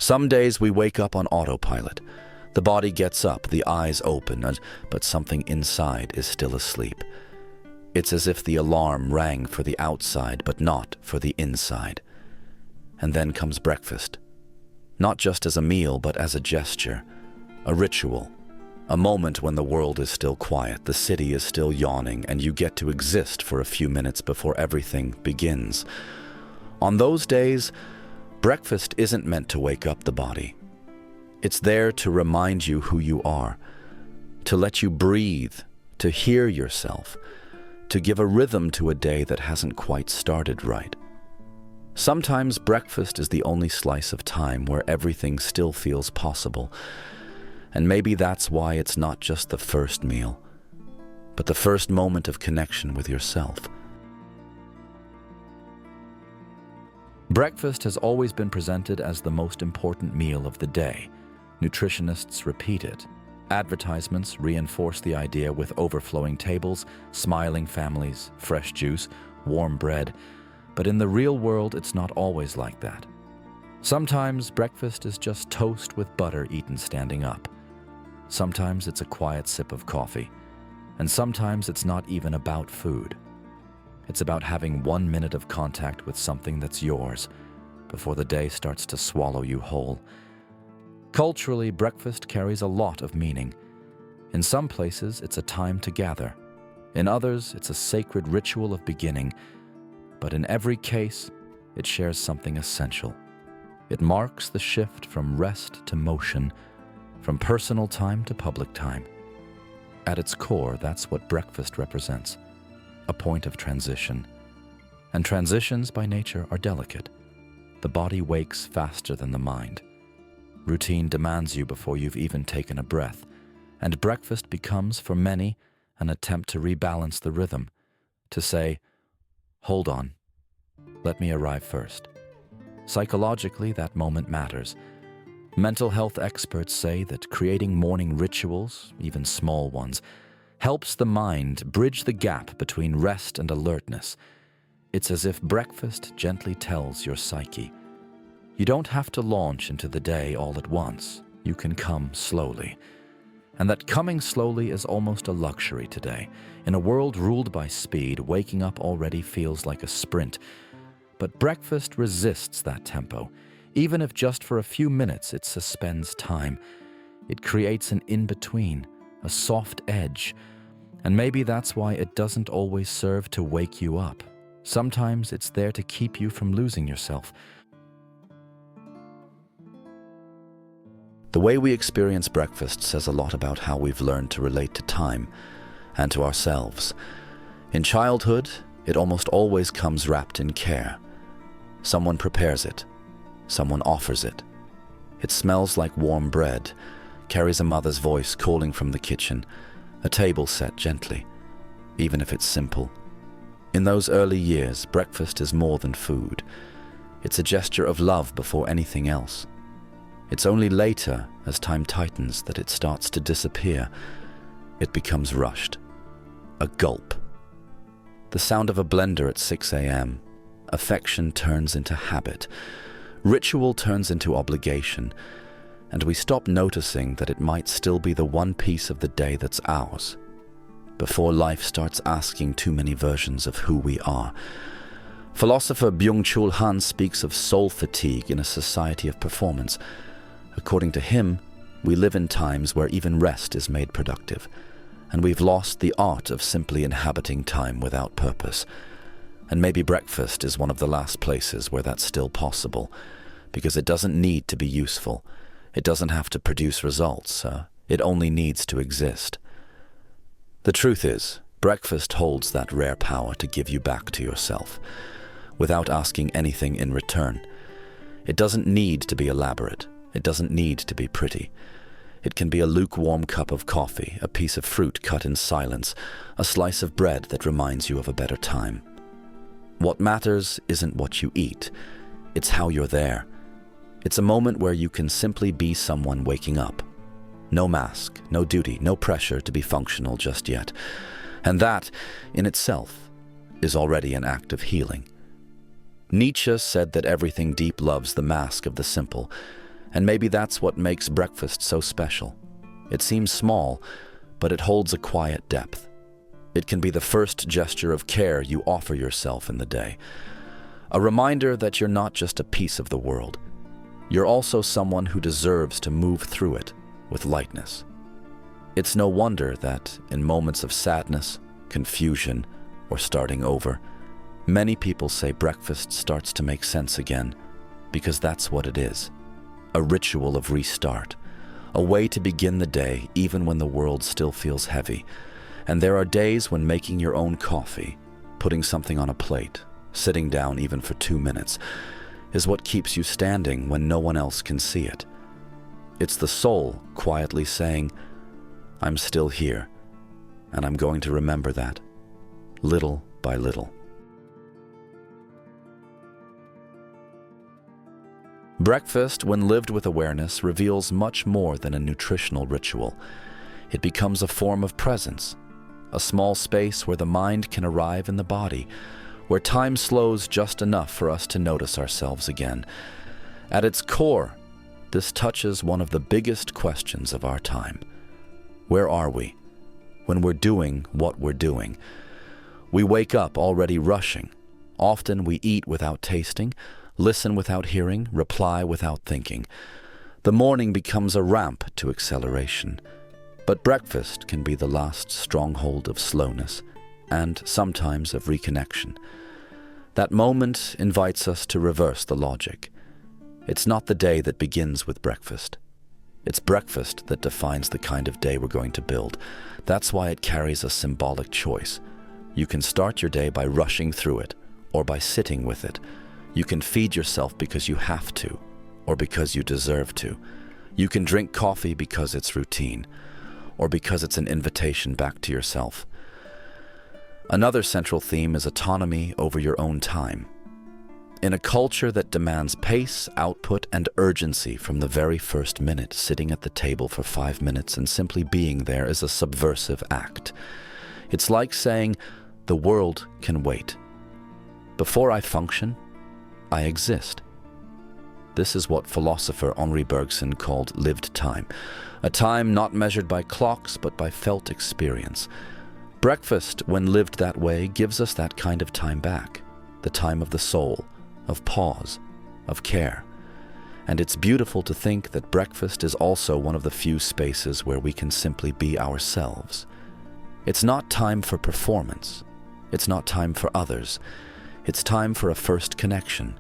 Some days we wake up on autopilot. The body gets up, the eyes open, but something inside is still asleep. It's as if the alarm rang for the outside, but not for the inside. And then comes breakfast. Not just as a meal, but as a gesture, a ritual, a moment when the world is still quiet, the city is still yawning, and you get to exist for a few minutes before everything begins. On those days, breakfast isn't meant to wake up the body. It's there to remind you who you are, to let you breathe, to hear yourself, to give a rhythm to a day that hasn't quite started right. Sometimes breakfast is the only slice of time where everything still feels possible. And maybe that's why it's not just the first meal, but the first moment of connection with yourself. Breakfast has always been presented as the most important meal of the day. Nutritionists repeat it. Advertisements reinforce the idea with overflowing tables, smiling families, fresh juice, warm bread. But in the real world, it's not always like that. Sometimes breakfast is just toast with butter eaten standing up. Sometimes it's a quiet sip of coffee. And sometimes it's not even about food. It's about having 1 minute of contact with something that's yours before the day starts to swallow you whole. Culturally, breakfast carries a lot of meaning. In some places, it's a time to gather. In others, it's a sacred ritual of beginning. But in every case, it shares something essential. It marks the shift from rest to motion, from personal time to public time. At its core, that's what breakfast represents, a point of transition. And transitions by nature are delicate. The body wakes faster than the mind. Routine demands you before you've even taken a breath, and breakfast becomes, for many, an attempt to rebalance the rhythm, to say, "Hold on, let me arrive first." Psychologically, that moment matters. Mental health experts say that creating morning rituals, even small ones, helps the mind bridge the gap between rest and alertness. It's as if breakfast gently tells your psyche, you don't have to launch into the day all at once. You can come slowly. And that coming slowly is almost a luxury today. In a world ruled by speed, waking up already feels like a sprint. But breakfast resists that tempo. Even if just for a few minutes it suspends time. It creates an in-between, a soft edge. And maybe that's why it doesn't always serve to wake you up. Sometimes it's there to keep you from losing yourself. The way we experience breakfast says a lot about how we've learned to relate to time and to ourselves. In childhood, it almost always comes wrapped in care. Someone prepares it. Someone offers it. It smells like warm bread, carries a mother's voice calling from the kitchen, a table set gently, even if it's simple. In those early years, breakfast is more than food. It's a gesture of love before anything else. It's only later, as time tightens, that it starts to disappear. It becomes rushed. A gulp. The sound of a blender at 6 a.m. Affection turns into habit. Ritual turns into obligation. And we stop noticing that it might still be the one piece of the day that's ours, before life starts asking too many versions of who we are. Philosopher Byung-Chul Han speaks of soul fatigue in a society of performance. According to him, we live in times where even rest is made productive, and we've lost the art of simply inhabiting time without purpose. And maybe breakfast is one of the last places where that's still possible, because it doesn't need to be useful. It doesn't have to produce results. It only needs to exist. The truth is, breakfast holds that rare power to give you back to yourself, without asking anything in return. It doesn't need to be elaborate. It doesn't need to be pretty. It can be a lukewarm cup of coffee, a piece of fruit cut in silence, a slice of bread that reminds you of a better time. What matters isn't what you eat. It's how you're there. It's a moment where you can simply be someone waking up. No mask, no duty, no pressure to be functional just yet. And that, in itself, is already an act of healing. Nietzsche said that everything deep loves the mask of the simple, And maybe that's what makes breakfast so special. It seems small, but it holds a quiet depth. It can be the first gesture of care you offer yourself in the day. A reminder that you're not just a piece of the world. You're also someone who deserves to move through it with lightness. It's no wonder that in moments of sadness, confusion, or starting over, many people say breakfast starts to make sense again, because that's what it is. A ritual of restart, a way to begin the day even when the world still feels heavy. And there are days when making your own coffee, putting something on a plate, sitting down even for 2 minutes, is what keeps you standing when no one else can see it. It's the soul quietly saying, I'm still here, and I'm going to remember that, little by little. Breakfast, when lived with awareness, reveals much more than a nutritional ritual. It becomes a form of presence, a small space where the mind can arrive in the body, where time slows just enough for us to notice ourselves again. At its core, this touches one of the biggest questions of our time. Where are we when we're doing what we're doing? We wake up already rushing. Often we eat without tasting, listen without hearing, reply without thinking. The morning becomes a ramp to acceleration. But breakfast can be the last stronghold of slowness and sometimes of reconnection. That moment invites us to reverse the logic. It's not the day that begins with breakfast. It's breakfast that defines the kind of day we're going to build. That's why it carries a symbolic choice. You can start your day by rushing through it, or by sitting with it. You can feed yourself because you have to, or because you deserve to. You can drink coffee because it's routine, or because it's an invitation back to yourself. Another central theme is autonomy over your own time. In a culture that demands pace, output, and urgency from the very first minute, sitting at the table for 5 minutes and simply being there is a subversive act. It's like saying, the world can wait. Before I function, I exist. This is what philosopher Henri Bergson called lived time, a time not measured by clocks but by felt experience. Breakfast, when lived that way, gives us that kind of time back, the time of the soul, of pause, of care. And it's beautiful to think that breakfast is also one of the few spaces where we can simply be ourselves. It's not time for performance. It's not time for others. It's time for a first connection.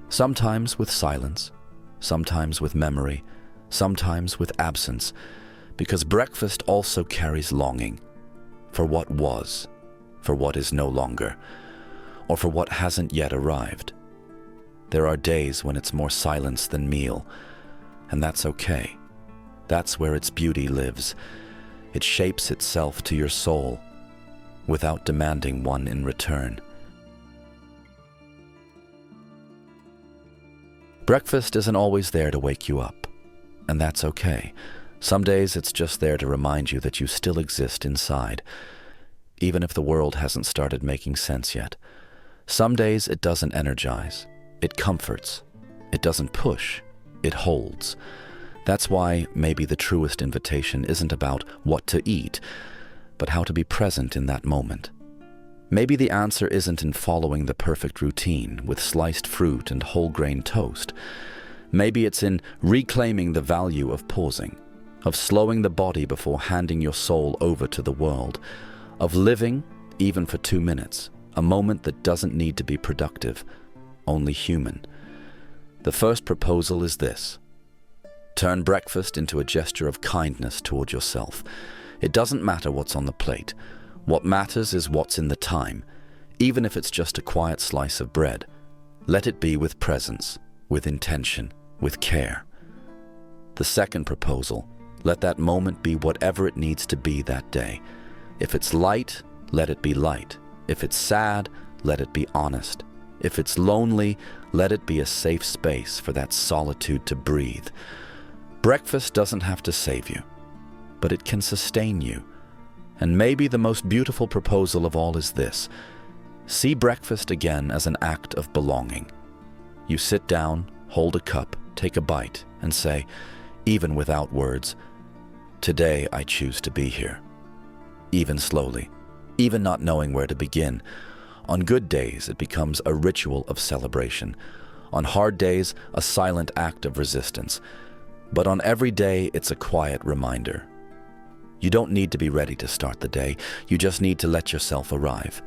Sometimes with silence, sometimes with memory, sometimes with absence, because breakfast also carries longing for what was, for what is no longer, or for what hasn't yet arrived. There are days when it's more silence than meal, and that's okay. That's where its beauty lives. It shapes itself to your soul without demanding one in return. Breakfast isn't always there to wake you up, and that's okay. Some days it's just there to remind you that you still exist inside, even if the world hasn't started making sense yet. Some days it doesn't energize, it comforts, it doesn't push, it holds. That's why maybe the truest invitation isn't about what to eat, but how to be present in that moment. Maybe the answer isn't in following the perfect routine with sliced fruit and whole grain toast. Maybe it's in reclaiming the value of pausing, of slowing the body before handing your soul over to the world, of living, even for 2 minutes, a moment that doesn't need to be productive, only human. The first proposal is this: turn breakfast into a gesture of kindness toward yourself. It doesn't matter what's on the plate. What matters is what's in the time, even if it's just a quiet slice of bread. Let it be with presence, with intention, with care. The second proposal: let that moment be whatever it needs to be that day. If it's light, let it be light. If it's sad, let it be honest. If it's lonely, let it be a safe space for that solitude to breathe. Breakfast doesn't have to save you, but it can sustain you. And maybe the most beautiful proposal of all is this: see breakfast again as an act of belonging. You sit down, hold a cup, take a bite, and say, even without words, "Today I choose to be here." Even slowly, even not knowing where to begin. On good days, it becomes a ritual of celebration. On hard days, a silent act of resistance. But on every day, it's a quiet reminder. You don't need to be ready to start the day. You just need to let yourself arrive.